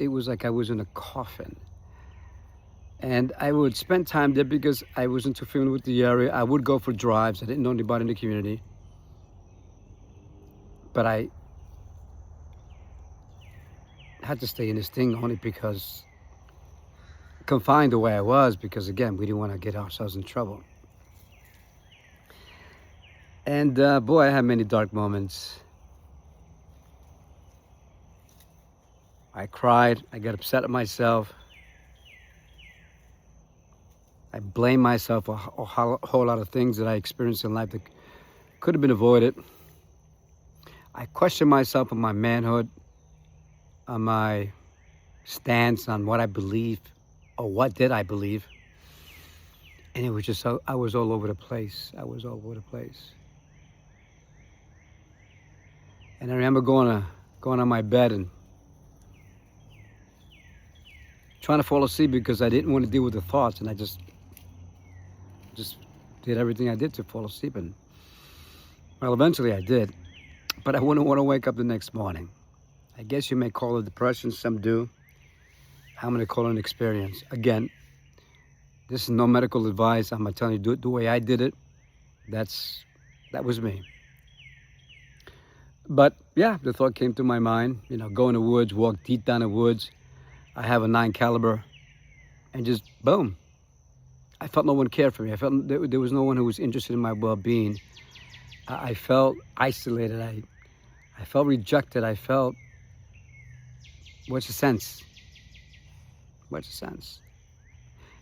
it was like I was in a coffin. And I would spend time there because I wasn't too familiar with the area. I would go for drives. I didn't know anybody in the community. But I had to stay in this thing only because, confined the way I was, because again, we didn't want to get ourselves in trouble. And boy, I had many dark moments. I cried. I got upset at myself. I blame myself for a whole lot of things that I experienced in life that could have been avoided. I questioned myself on my manhood, on my stance, on what I believe, or what did I believe. And it was just so, I was all over the place. I was all over the place. And I remember going on my bed and trying to fall asleep because I didn't want to deal with the thoughts, and I just did everything I did to fall asleep. And well, eventually I did, but I wouldn't want to wake up the next morning. I guess you may call it depression, some do. I'm going to call it an experience. Again, this is no medical advice. I'm going to tell you, do it the way I did it. That was me. But yeah, the thought came to my mind, go in the woods, walk deep down the woods. I have a 9 caliber, and just boom. I felt no one cared for me. I felt there was no one who was interested in my well-being. I felt isolated. I felt rejected. I felt, what's the sense? What's the sense?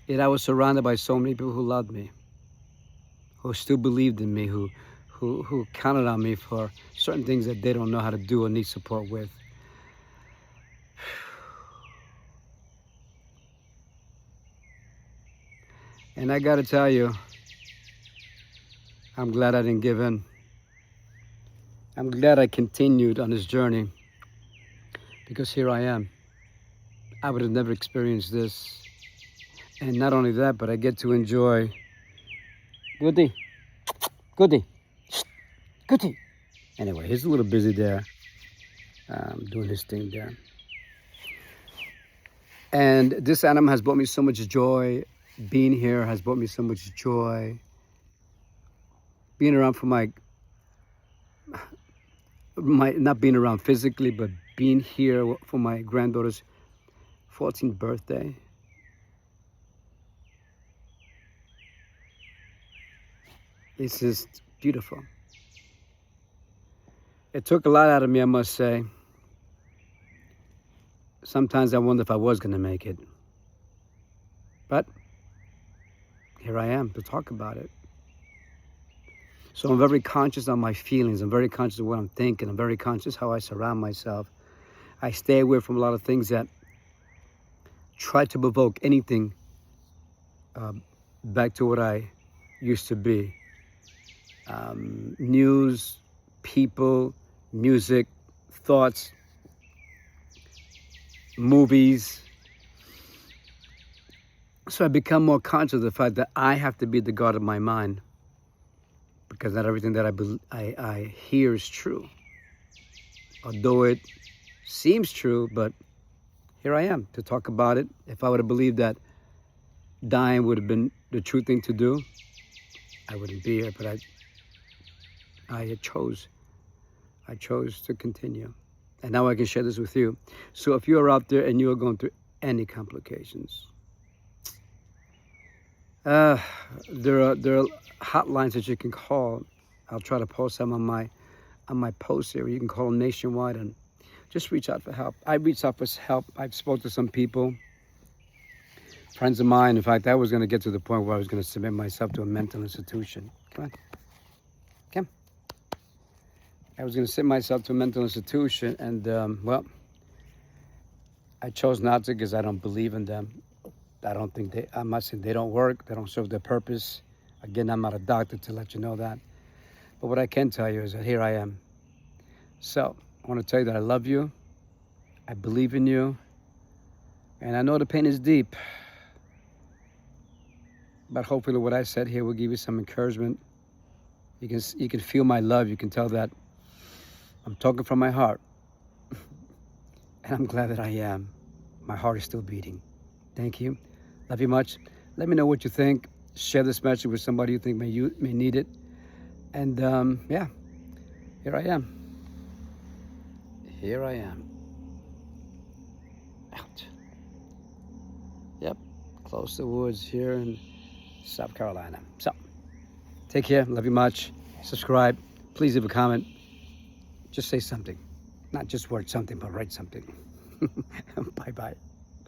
Yet I was surrounded by so many people who loved me, who still believed in me, who counted on me for certain things that they don't know how to do or need support with. And I got to tell you, I'm glad I didn't give in. I'm glad I continued on this journey, because here I am. I would have never experienced this. And not only that, but I get to enjoy. Goody. Anyway, he's a little busy there, doing his thing there. And this animal has brought me so much joy. Being here has brought me so much joy. Being around for my not being around physically, but being here for my granddaughter's 14th birthday. It's just beautiful. It took a lot out of me, I must say. Sometimes I wonder if I was going to make it. But here I am to talk about it. So I'm very conscious of my feelings. I'm very conscious of what I'm thinking. I'm very conscious how I surround myself. I stay away from a lot of things that try to provoke anything back to what I used to be. News, people, music, thoughts, movies. So I become more conscious of the fact that I have to be the guard of my mind, because not everything that I hear is true. Although it seems true, but here I am to talk about it. If I would have believed that dying would have been the true thing to do, I wouldn't be here, but I chose to continue. And now I can share this with you. So if you're out there and you're going through any complications, there are hotlines that you can call. I'll try to post them on my post here. You can call them nationwide and just reach out for help. I reached out for help. I've spoken to some people, friends of mine. In fact, I was going to get to the point where I was going to submit myself to a mental institution. Come on. I was going to submit myself to a mental institution, and well, I chose not to because I don't believe in them. I'm not saying they don't work, they don't serve their purpose. Again, I'm not a doctor to let you know that. But what I can tell you is that here I am. So, I want to tell you that I love you, I believe in you, and I know the pain is deep. But hopefully what I said here will give you some encouragement. You can feel my love, you can tell that I'm talking from my heart. And I'm glad that I am. my heart is still beating. Thank you. Love you much. Let me know what you think. Share this message with somebody you think may need it. And yeah, here I am. Here I am. Out. Yep, close to the woods here in South Carolina. So, take care. Love you much. Subscribe. Please leave a comment. Just say something. Not just word something, but write something. Bye-bye.